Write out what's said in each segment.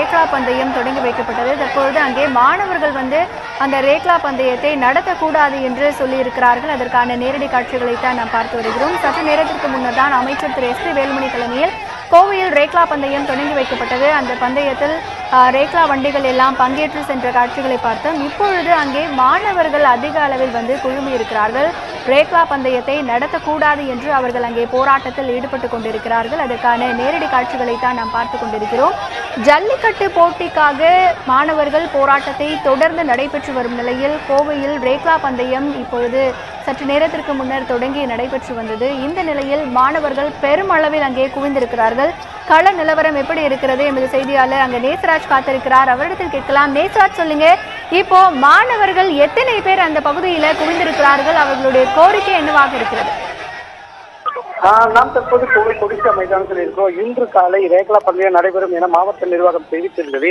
ரேக்லா பந்தயம் தொடங்கி வைக்கப்பட்டது. தற்பொழுது அங்கே மாணவர்கள் அந்த ரேக்லா பந்தயத்தை நடத்தக்கூடாது என்று சொல்லியிருக்கிறார்கள். அதற்கான நேரடி காட்சிகளைத்தான் நாம் பார்த்து வருகிறோம். சற்று நேரத்திற்கு முன்னர் தான் அமைச்சர் திரு எஸ் பி வேலுமணி தலைமையில் கோவையில் ரேக்லா பந்தயம் தொடங்கி வைக்கப்பட்டது. அந்த பந்தயத்தில் ரேக்லா வண்டிகள் எல்லாம் பங்கேற்று சென்ற காட்சிகளை பார்த்தோம். இப்பொழுது அங்கே மாணவர்கள் அதிக அளவில் குழுமி இருக்கிறார்கள். ரேக்லா பந்தயத்தை நடத்தக்கூடாது என்று அவர்கள் அங்கே போராட்டத்தில் ஈடுபட்டுக் கொண்டிருக்கிறார்கள். அதற்கான நேரடி காட்சிகளை தான் நாம் பார்த்து கொண்டிருக்கிறோம். ஜல்லிக்கட்டு போட்டிக்காக மாணவர்கள் போராட்டத்தை தொடர்ந்து நடைபெற்று வரும் நிலையில் கோவையில் ரேக்லா பந்தயம் இப்பொழுது சற்று நேரத்திற்கு முன்னர் தொடங்கி நடைபெற்று வந்தது. இந்த நிலையில் மாணவர்கள் பெருமளவில் அங்கே குவிந்திருக்கிறார்கள். கள நிலவரம் எப்படி இருக்கிறது எமது செய்தியாளர் அங்கே நேசராஜ் காத்திருக்கிறார். அவரிடத்தில் கேட்கலாம். நேசராஜ், சொல்லுங்க, இப்போ மாணவர்கள் எத்தனை பேர் அந்த பகுதியில குவிந்திருக்கிறார்கள்? அவர்களுடைய கோரிக்கை என்னவாக இருக்கிறது? நாம் தற்போது கோவை கொடிசா மைதானத்தில் இருக்கிறோம். இன்று காலை ரேக்லா பந்தயம் நடைபெறும் என மாவட்ட நிர்வாகம் தெரிவித்திருந்தது.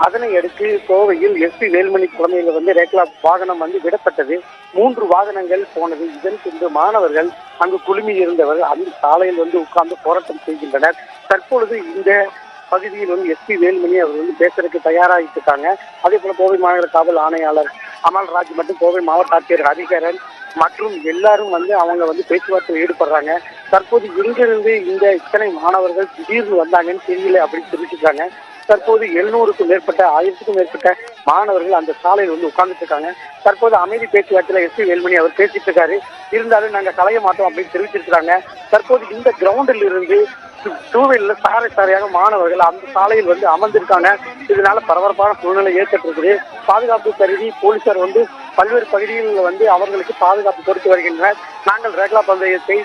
அதனை அடுத்து கோவையில் எஸ் பி வேலுமணி தலைமையில் ரேக்லா வாகனம் விடப்பட்டது. 3 வாகனங்கள் போனது. இதன் பின்பு மாணவர்கள் அங்கு குழுமி இருந்தவர்கள் அந்த சாலையில் உட்கார்ந்து போராட்டம் செய்கின்றனர். தற்பொழுது இந்த பகுதியில் எஸ் பி வேலுமணி அவர் பேசுறதுக்கு தயாராகிட்டு இருக்காங்க. அதே போல கோவை மாநகர காவல் ஆணையாளர் அமல்ராஜ் மற்றும் கோவை மாவட்ட ஆட்சியர் ஹரிகரன் மற்றும் எல்லாரும் அவங்க பேச்சுவார்த்தையில் ஈடுபடுறாங்க. தற்போது இங்கிருந்து இந்த இத்தனை மாணவர்கள் திடீர்னு வந்தாங்கன்னு தெரியல அப்படின்னு தெரிவிச்சிருக்காங்க. தற்போது 700க்கும் மேற்பட்ட 1000க்கும் மேற்பட்ட மாணவர்கள் அந்த சாலையில் உட்கார்ந்துட்டு இருக்காங்க. தற்போது அமைதி பேச்சுவார்த்தையில எஸ் பி வேலுமணி அவர் பேசிட்டு இருக்காரு. இருந்தாலும் நாங்க கலைய மாட்டோம் அப்படின்னு தெரிவிச்சிருக்காங்க. தற்போது இந்த கிரவுண்டில் இருந்து 2 வீலர்ல சாரையாக மாணவர்கள் அந்த சாலையில் அமர்ந்திருக்காங்க. இதனால பரபரப்பான சூழ்நிலை ஏற்பட்டிருக்குது. பாதுகாப்பு கருதி போலீசார் பல்வேறு பகுதிகளில் அவர்களுக்கு பாதுகாப்பு கொடுத்து வருகின்றனர். நாங்கள் ரேக்லா பந்தயத்தை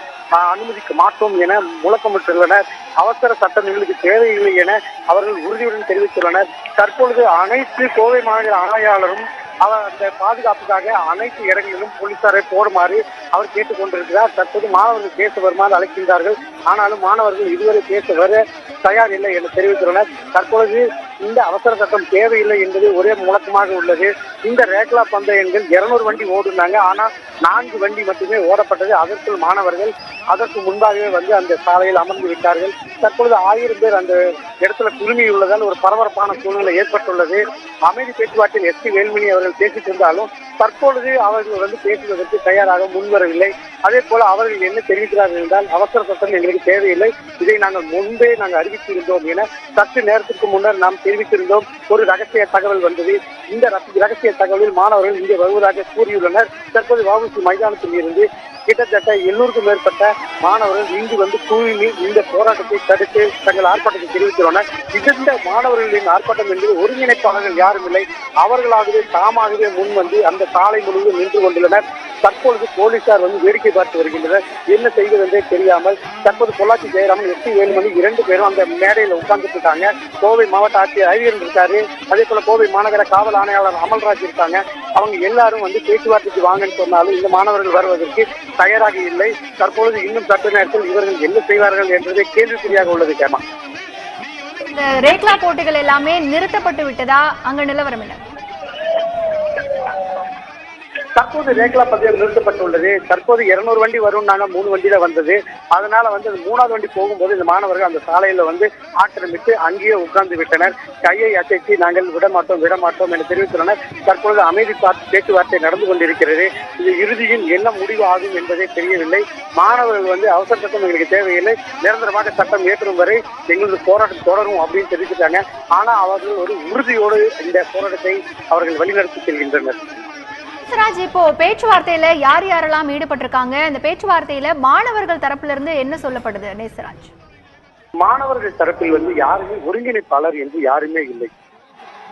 அனுமதிக்க மாட்டோம் என முழக்கமிட்டுள்ளனர். அவசர சட்டம் எங்களுக்கு தேவையில்லை என அவர்கள் உறுதியுடன் தெரிவித்துள்ளனர். தற்பொழுது அனைத்து கோவை மாநகர ஆணையாளரும் அந்த பாதுகாப்புக்காக அனைத்து இடங்களிலும் போலீசாரை போடுமாறு அவர் கேட்டுக் கொண்டிருக்கிறார். தற்போது மாணவர்கள் பேச வருமாறு அழைக்கின்றார்கள். ஆனாலும் மாணவர்கள் இதுவரை பேச வர தயார் இல்லை என்று தெரிவித்துள்ளனர். தற்பொழுது இந்த அவசர சட்டம் தேவையில்லை என்பது ஒரே முழக்கமாக உள்ளது. இந்த ரேக்லா பந்தயங்கள் 200 வண்டி ஓடுனாங்க. ஆனால் 4 வண்டி மட்டுமே ஓடப்பட்டது. அதற்குள் மாணவர்கள் அதற்கு முன்பாகவே அந்த சாலையில் அமர்ந்து விட்டார்கள். தற்பொழுது 1000 பேர் அந்த இடத்துல குழுமியுள்ளதால் ஒரு பரபரப்பான சூழ்நிலை ஏற்பட்டுள்ளது. அமைதி பேச்சுவார்த்தையில் எஸ் பி வேலுமணி அவர்கள் பேசிட்டு இருந்தாலும் தற்பொழுது அவர்கள் பேசுவதற்கு தயாராக முன்வரவில்லை. அதே போல அவர்கள் என்ன தெரிவிக்கிறார்கள் என்றால், அவசர சட்டம் எங்களுக்கு தேவையில்லை, இதை முன்பே அறிவித்திருந்தோம் என சற்று நேரத்திற்கு முன்னர் நாம் தெரிவித்திருந்தோம். ஒரு ரகசிய தகவல் வந்தது. இந்த ரகசிய தகவலில் மாணவர்கள் இங்கே வருவதாக கூறியுள்ளனர். தற்போது வஉசி மைதானத்தில் இருந்து கிட்டத்தட்ட 700க்கும் மேற்பட்ட மாணவர்கள் இங்கு குழுமி இந்த போராட்டத்தை தடுத்து தங்கள் ஆர்ப்பாட்டத்தை தெரிவித்துள்ளனர். இந்த மாணவர்களின் ஆர்ப்பாட்டம் என்பது ஒருங்கிணைப்பாளர்கள் யாரும் இல்லை. அவர்களாகவே தாமாகவே முன் அந்த சாலை முழுவதும் நின்று கொண்டுள்ளனர். தற்பொழுது போலீசார் வேடிக்கை பார்த்து வருகின்றனர். என்ன செய்வது என்றே தெரியாமல் தற்போது பொள்ளாச்சி ஜெயராமன், எஸ் பி வேலுமணி 2 பேரும் அந்த மேடையில் உட்கார்ந்துட்டு இருக்காங்க. கோவை மாவட்ட ஆட்சியர் ஹரிகரன் இருக்காரு. அதே போல கோவை மாநகர காவல் ஆணையாளர் அமல்ராஜ் இருக்காங்க. அவங்க எல்லாரும் பேச்சுவார்த்தைக்கு வாங்கன்னு சொன்னாலும் இந்த மாணவர்கள் வருவதற்கு தயாராக இல்லை. தற்பொழுது இன்னும் சற்று நேரத்தில் இவர்கள் என்ன செய்வார்கள் என்பதே கேள்விக்குறியாக உள்ளது. கேமா, இந்த ரேக்லா போட்டிகள் எல்லாமே நிறுத்தப்பட்டு விட்டதா? அங்க நிலவரம் என்ன? தற்போது ரேக்லா பந்தயம் நிறுத்தப்பட்டுள்ளது. தற்போது 200 வண்டி வரும், 3 வண்டியில வந்தது. அதனால அந்த 3வது வண்டி போகும்போது இந்த மாணவர்கள் அந்த சாலையில ஆக்கிரமித்து அங்கேயே உட்கார்ந்து விட்டனர். கையை அசைத்து நாங்கள் விடமாட்டோம் என தெரிவித்துள்ளனர். தற்பொழுது அமைதி பேச்சுவார்த்தை நடந்து கொண்டிருக்கிறது. இது இறுதியில் என்ன முடிவு ஆகும் என்பதே தெரியவில்லை. மாணவர்கள் அவசர சட்டம் எங்களுக்கு தேவையில்லை, நிரந்தரமாக சட்டம் ஏற்றும் வரை எங்களது போராட்டம் தொடரும் அப்படின்னு தெரிவித்தாங்க. ஆனா அவர்கள் ஒரு உறுதியோடு இந்த போராட்டத்தை அவர்கள் வழிநடத்தி செல்கின்றனர். ராஜ், இப்போ பேச்சுவார்த்தையில யாரெல்லாம் ஈடுபட்டிருக்காங்க? இந்த பேச்சுவார்த்தையில மாணவர்கள் தரப்புல இருந்து என்ன சொல்லப்படுது? நேசராஜ், மாணவர்கள் தரப்பில் யாருமே ஒருங்கிணைப்பாளர் என்று யாருமே இல்லை.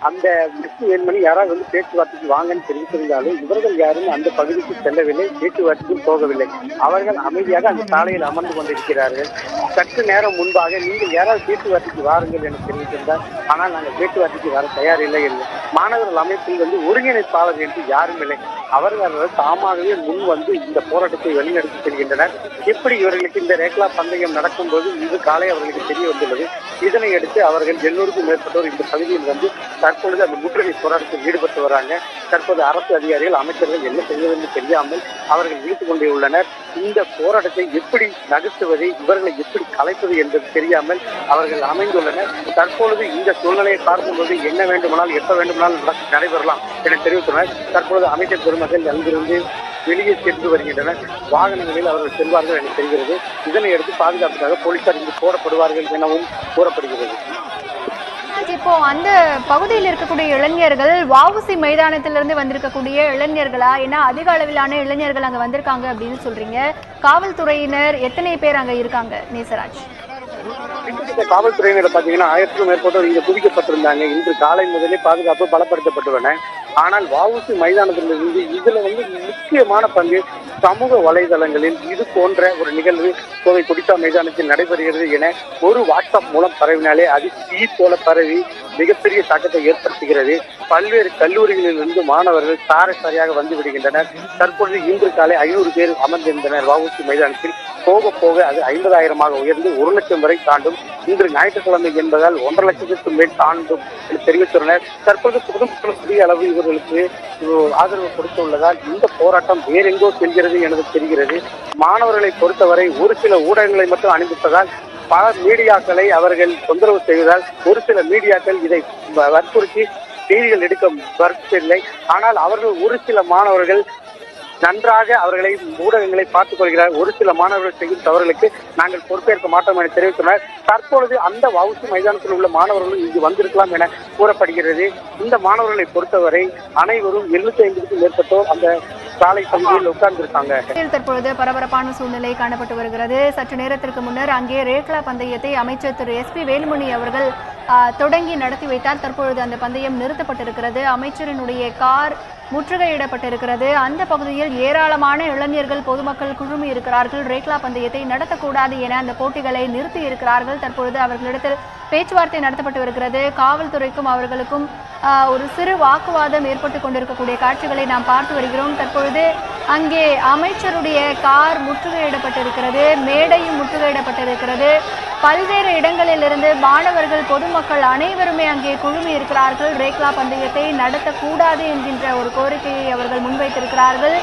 அந்த எஸ் வேலுமணி யாராவது பேச்சுவார்த்தைக்கு வாங்கன்னு தெரிவித்திருந்தாலும் இவர்கள் யாரும் அந்த பகுதிக்கு செல்லவில்லை, பேச்சுவார்த்தைக்கும் போகவில்லை. அவர்கள் அமைதியாக அந்த சாலையில் அமர்ந்து கொண்டிருக்கிறார்கள். சற்று நேரம் முன்பாக நீங்கள் யாராவது பேச்சுவார்த்தைக்கு வாருங்கள் என தெரிவித்திருந்தால், ஆனால் நாங்கள் பேச்சுவார்த்தைக்கு வர தயாரில்லை என்று மாணவர்கள் அமைப்பில் ஒருங்கிணைப்பாளர் என்று யாரும் இல்லை. அவர்கள் தாமாகவே முன் இந்த போராட்டத்தை வழிநடத்தி செல்கின்றனர். எப்படி இவர்களுக்கு இந்த ரேக்லா பந்தயம் நடக்கும் போது இது காலை அவர்களுக்கு தெரிய வந்துள்ளது. இதனை அடுத்து அவர்கள் 800க்கும் மேற்பட்டோர் இந்த பகுதியில் தற்பொழுது அந்த முற்றுகை போராட்டத்தில் ஈடுபட்டு வராங்க. தற்போது அரசு அதிகாரிகள் அமைச்சர்கள் என்ன செய்வதென்று தெரியாமல் அவர்கள் விழித்துக் கொண்டே உள்ளனர். இந்த போராட்டத்தை எப்படி நகர்த்துவது, இவர்களை எப்படி கலைப்பது என்பது தெரியாமல் அவர்கள் அமைந்துள்ளனர். தற்பொழுது இந்த சூழ்நிலையை பார்க்கும்போது என்ன வேண்டுமானால் எப்ப வேண்டுமானால் நடைபெறலாம் என தெரிவித்துள்ளனர். தற்பொழுது அமைச்சர் பெருமக்கள் அங்கிருந்து வெளியே சென்று வருகின்றனர். வாகனங்களில் அவர்கள் செல்வார்கள் என தெரிகிறது. இதனை அடுத்து பாதுகாப்புக்காக போலீசார் இங்கு போடப்படுவார்கள் எனவும் கூறப்படுகிறது. இப்போ அந்த பகுதியில் இருக்கக்கூடிய இளைஞர்கள் வஉசி மைதானத்திலிருந்து வந்திருக்கக்கூடிய இளைஞர்களா? ஏன்னா அதிக அளவிலான இளைஞர்கள் அங்க வந்திருக்காங்க அப்படின்னு சொல்றீங்க. காவல்துறையினர் எத்தனை பேர் அங்க இருக்காங்க நேசராஜ்? காவல்துறையினர் பாத்தீங்கன்னா 1000க்கும் மேற்பட்டோர் இங்கு குவிக்கப்பட்டிருந்தாங்க. இன்று காலை முதலே பாதுகாப்பு பலப்படுத்தப்பட்டுள்ளன. ஆனால் வஉசி மைதானத்திலிருந்து இதுல முக்கியமான பங்கு சமூக வலைதளங்களில் இது போன்ற ஒரு நிகழ்வு கோவை கொடிசா மைதானத்தில் நடைபெறுகிறது என ஒரு வாட்ஸ்அப் மூலம் பரவினாலே அது தீ போல பரவி மிகப்பெரிய தாக்கத்தை ஏற்படுத்துகிறது. பல்வேறு கல்லூரிகளிலிருந்து மாணவர்கள் சாரையாக வந்து விடுகின்றனர். தற்பொழுது இன்று காலை 500 பேர் அமர்ந்திருந்தனர் வஉசி மைதானத்தில். போக போக அது 50,000 உயர்ந்து 1 லட்சம் வரை தாண்டும். இன்று ஞாயிற்றுக்கிழமை என்பதால் 1.5 லட்சத்திற்கும் மேல் தாண்டும் என்று தெரிவித்துள்ளனர். தற்போது பொதுமக்கள் பெரிய அளவு இவர்களுக்கு ஆதரவு கொடுத்துள்ளதால் இந்த போராட்டம் வேறெங்கோ செல்கிறது என தெரிகிறது. மாணவர்களை பொறுத்தவரை ஒரு சில ஊடகங்களை மட்டும் அனுமதிப்பதால் பல மீடியாக்களை அவர்கள் தொந்தரவு செய்வதால் ஒரு சில மீடியாக்கள் இதை வற்புறுத்தி செய்திகள் எடுக்க வரவில்லை. ஆனால் அவர்கள் ஒரு சில மாணவர்கள் நன்றாக அவர்களை ஊடகங்களை பார்த்துக் கொள்கிறார். ஒரு சில மாணவர்கள் செய்யும் தவறுகளுக்கு நாங்கள் பொறுப்பேற்க மாட்டோம் என தெரிவித்துள்ளனர். தற்பொழுது அந்த வஉசி மைதானத்தில் உள்ள மாணவர்களும் இங்கு வந்திருக்கலாம் என கூறப்படுகிறது. இந்த மாணவர்களை பொறுத்தவரை அனைவரும் 750க்கும் மேற்பட்டோர் அந்த சாலை பகுதியில் உட்கார்ந்திருக்காங்க. தற்பொழுது பரபரப்பான சூழ்நிலை காணப்பட்டு வருகிறது. சற்று நேரத்திற்கு முன்னர் அங்கே ரேக்லா பந்தயத்தை அமைச்சர் திரு SP வேலுமணி அவர்கள் தொடங்கி நடத்தி வைத்தார். தற்பொழுது அந்த பந்தயம் நிறுத்தப்பட்டிருக்கிறது. அமைச்சரினுடைய கார் முற்றுகையிடப்பட்டிருக்கிறது. அந்த பகுதியில் ஏராளமான இளைஞர்கள் பொதுமக்கள் குழுமி இருக்கிறார்கள். ரேக்லா பந்தயத்தை நடத்தக்கூடாது என அந்த போட்டிகளை நிறுத்தி இருக்கிறார்கள். தற்பொழுது அவர்களிடத்தில் பேச்சுவார்த்தை நடத்தப்பட்டு வருகிறது. காவல்துறைக்கும் அவர்களுக்கும் ஒரு சிறு வாக்குவாதம் ஏற்பட்டு கொண்டிருக்கக்கூடிய காட்சிகளை நாம் பார்த்து வருகிறோம். தற்பொழுது அங்கே அமைச்சருடைய கார் முற்றுகையிடப்பட்டிருக்கிறது. மேடையும் முற்றுகையிடப்பட்டிருக்கிறது. பல்வேறு இடங்களிலிருந்து மாணவர்கள் பொதுமக்கள் அனைவருமே அங்கே குழுமி இருக்கிறார்கள். ரேக்லா பந்தயத்தை நடத்தக்கூடாது என்கின்ற ஒரு கோரிக்கையை அவர்கள் முன்வைத்திருக்கிறார்கள்.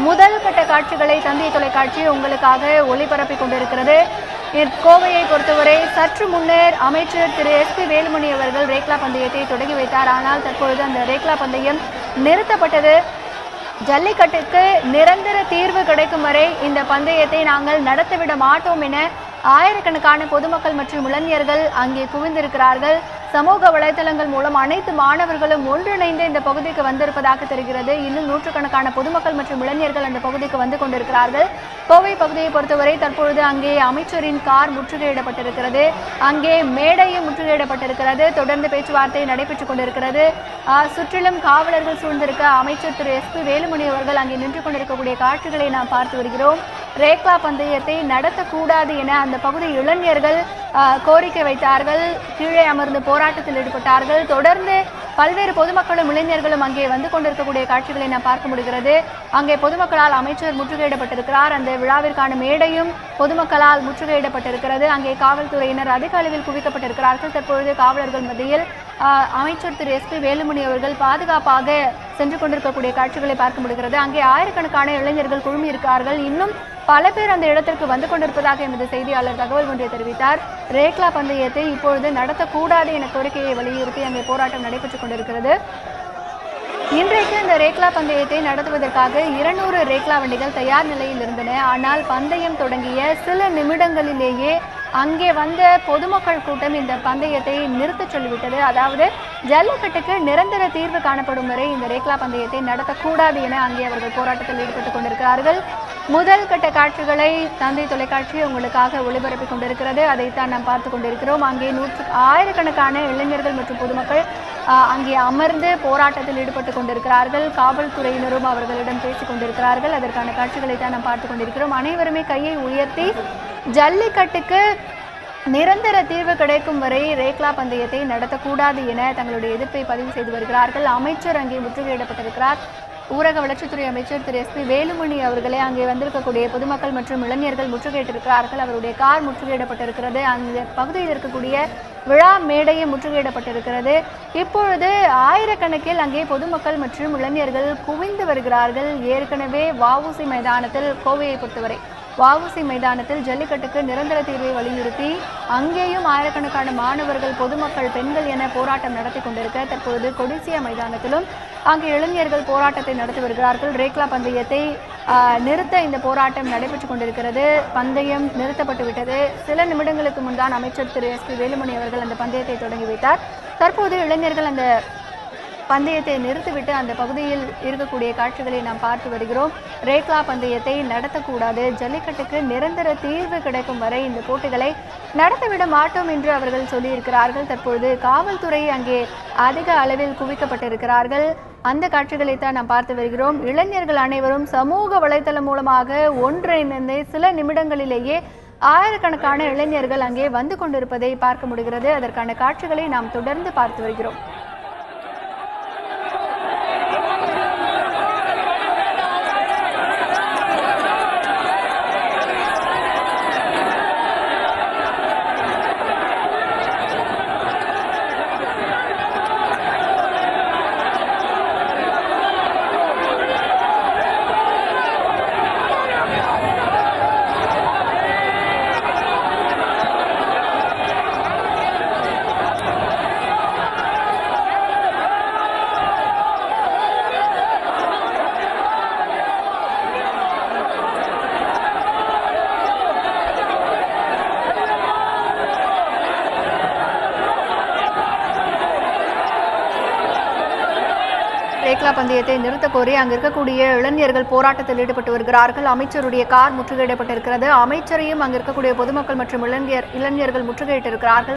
முதல் கட்ட காட்சிகளை தந்தி தொலைக்காட்சி உங்களுக்காக ஒளிபரப்பிக் கொண்டிருக்கிறது. கோவையை பொறுத்தவரை சற்று முன்னர் அமைச்சர் திரு SP வேலுமணி அவர்கள் ரேக்லா பந்தயத்தை தொடங்கி வைத்தார். ஆனால் தற்பொழுது அந்த ரேக்லா பந்தயம் நிறுத்தப்பட்டது. ஜல்லிக்கட்டுக்கு நிரந்தர தீர்வு கிடைக்கும் வரை இந்த பந்தயத்தை நாங்கள் நடத்திவிட மாட்டோம் என ஆயிரக்கணக்கான பொதுமக்கள் மற்றும் இளைஞர்கள் அங்கே குவிந்திருக்கிறார்கள். சமூக வலைதளங்கள் மூலம் அனைத்து மாணவர்களும் ஒன்றிணைந்து இந்த பகுதிக்கு வந்திருப்பதாக தெரிகிறது. இன்னும் நூற்றுக்கணக்கான பொதுமக்கள் மற்றும் இளைஞர்கள் அந்த பகுதிக்கு வந்து கொண்டிருக்கிறார்கள். கோவை பகுதியை பொறுத்தவரை தற்பொழுது அங்கே அமைச்சரின் கார் முற்றுகையிடப்பட்டிருக்கிறது. அங்கே மேடையும் முற்றுகையிடப்பட்டிருக்கிறது. தொடர்ந்து பேச்சுவார்த்தை நடைபெற்றுக் கொண்டிருக்கிறது. சுற்றிலும் காவலர்கள் சூழ்ந்திருக்க அமைச்சர் திரு SP வேலுமணி அவர்கள் அங்கே நின்று கொண்டிருக்கக்கூடிய காட்சிகளை நாம் பார்த்து வருகிறோம். ரேக்லா பந்தயத்தை நடத்தக்கூடாது என அந்த பகுதி இளைஞர்கள் கோரிக்கை வைத்தார்கள். கீழே அமர்ந்து போராட்டத்தில் ஈடுபட்டார்கள். தொடர்ந்து பல்வேறு பொதுமக்களும் இளைஞர்களும் அங்கே வந்து கொண்டிருக்கக்கூடிய காட்சிகளை நாம் பார்க்க முடிகிறது. அங்கே பொதுமக்களால் அமைச்சர் முற்றுகையிடப்பட்டிருக்கிறார். அந்த விழாவிற்கான மேடையும் பொதுமக்களால் முற்றுகையிடப்பட்டிருக்கிறது. அங்கே காவல்துறையினர் அதிக அளவில் குவிக்கப்பட்டிருக்கிறார்கள். தற்பொழுது காவலர்கள் மத்தியில் அமைச்சர் திரு SP வேலுமணி அவர்கள் பாதுகாப்பாக சென்று கொண்டிருக்கக்கூடிய காட்சிகளை பார்க்க முடிகிறது. அங்கே ஆயிரக்கணக்கான இளைஞர்கள் குழுமி இருக்கிறார்கள். இன்னும் பல பேர் அந்த இடத்திற்கு வந்து கொண்டிருப்பதாக எமது செய்தியாளர் தகவல் ஒன்றை தெரிவித்தார். ரேக்லா பந்தயத்தை இப்பொழுது நடத்தக்கூடாது என கோரிக்கையை வலியுறுத்தி அங்கே போராட்டம் நடைபெற்றுக் கொண்டிருக்கிறது. இன்றைக்கு இந்த ரேக்லா பந்தயத்தை நடத்துவதற்காக 200 ரேக்லா வண்டிகள் தயார் நிலையில் இருந்தன. ஆனால் பந்தயம் தொடங்கிய சில நிமிடங்களிலேயே அங்கே வந்த பொதுமக்கள் கூட்டம் இந்த பந்தயத்தை நிறுத்தச் சொல்லிவிட்டது. அதாவது ஜல்லிக்கட்டுக்கு நிரந்தர தீர்வு காணப்படும் வரை இந்த ரேக்லா பந்தயத்தை நடத்தக்கூடாது என அங்கே அவர்கள் போராட்டத்தில் ஈடுபட்டுக் கொண்டிருக்கிறார்கள். முதல் கட்ட காட்சிகளை தந்தி தொலைக்காட்சி உங்களுக்காக ஒளிபரப்பிக் கொண்டிருக்கிறது. அதைத்தான் நாம் பார்த்து கொண்டிருக்கிறோம். அங்கே ஆயிரக்கணக்கான இளைஞர்கள் மற்றும் பொதுமக்கள் அங்கே அமர்ந்து போராட்டத்தில் ஈடுபட்டுக் கொண்டிருக்கிறார்கள். காவல்துறையினரும் அவர்களிடம் பேசிக் கொண்டிருக்கிறார்கள். அதற்கான காட்சிகளை தான் நாம் பார்த்து கொண்டிருக்கிறோம். அனைவருமே கையை உயர்த்தி ஜல்லிக்கட்டுக்கு நிரந்தர தீர்வு கிடைக்கும் வரை ரேக்லா பந்தயத்தை நடத்தக்கூடாது என தங்களுடைய எதிர்ப்பை பதிவு செய்து வருகிறார்கள். அமைச்சர் அங்கே முற்றுகையிடப்பட்டிருக்கிறார். ஊரக வளர்ச்சித்துறை அமைச்சர் திரு SP வேலுமணி அவர்களே அங்கே வந்திருக்கக்கூடிய பொதுமக்கள் மற்றும் இளைஞர்கள் முற்றுகையிட்டிருக்கிறார்கள். அவருடைய கார் முற்றுகையிடப்பட்டிருக்கிறது. அந்த பகுதியில் இருக்கக்கூடிய விழா மேடையை முற்றுகையிடப்பட்டிருக்கிறது. இப்பொழுது ஆயிரக்கணக்கில் அங்கே பொதுமக்கள் மற்றும் இளைஞர்கள் குவிந்து வருகிறார்கள். ஏற்கனவே வஉசி மைதானத்தில், கோவையை பொறுத்தவரை வஉசி மைதானத்தில் ஜல்லிக்கட்டுக்கு நிரந்தர தீர்வை வலியுறுத்தி அங்கேயும் ஆயிரக்கணக்கான மாணவர்கள், பொதுமக்கள், பெண்கள் என போராட்டம் நடத்தி கொண்டிருக்க, தற்போது கொடிசியா மைதானத்திலும் அங்கே இளைஞர்கள் போராட்டத்தை நடத்தி வருகிறார்கள். ரேக்லா பந்தயத்தை நிறுத்த இந்த போராட்டம் நடைபெற்றுக் கொண்டிருக்கிறது. பந்தயம் நிறுத்தப்பட்டு விட்டது. சில நிமிடங்களுக்கு முன்தான் அமைச்சர் திரு SP வேலுமணி அவர்கள் அந்த பந்தயத்தை தொடங்கி வைத்தார். தற்போது இளைஞர்கள் அந்த பந்தயத்தை நிறுத்திவிட்டு அந்த பகுதியில் இருக்கக்கூடிய காட்சிகளை நாம் பார்த்து வருகிறோம். ரேக்லா பந்தயத்தை நடத்தக்கூடாது, ஜல்லிக்கட்டுக்கு நிரந்தர தீர்வு கிடைக்கும் வரை இந்த போட்டிகளை நடத்திவிட மாட்டோம் என்று அவர்கள் சொல்லியிருக்கிறார்கள். தற்பொழுது காவல்துறை அங்கே அதிக அளவில் குவிக்கப்பட்டிருக்கிறார்கள். அந்த காட்சிகளைத்தான் நாம் பார்த்து வருகிறோம். இளைஞர்கள் அனைவரும் சமூக வலைதளம் மூலமாக ஒன்றிணைந்து சில நிமிடங்களிலேயே ஆயிரக்கணக்கான இளைஞர்கள் அங்கே வந்து கொண்டிருப்பதை பார்க்க முடிகிறது. அதற்கான காட்சிகளை நாம் தொடர்ந்து பார்த்து வருகிறோம். ரேக்லா பந்தயத்தை நிறுத்த கோரி அங்கு இருக்கக்கூடிய இளைஞர்கள் போராட்டத்தில் ஈடுபட்டு வருகிறார்கள். அமைச்சருடைய கார் முற்றுகையிடப்பட்டிருக்கிறது. அமைச்சரையும் அங்கு இருக்கக்கூடிய பொதுமக்கள் மற்றும் இளைஞர்கள் முற்றுகையிட்டிருக்கிறார்கள்.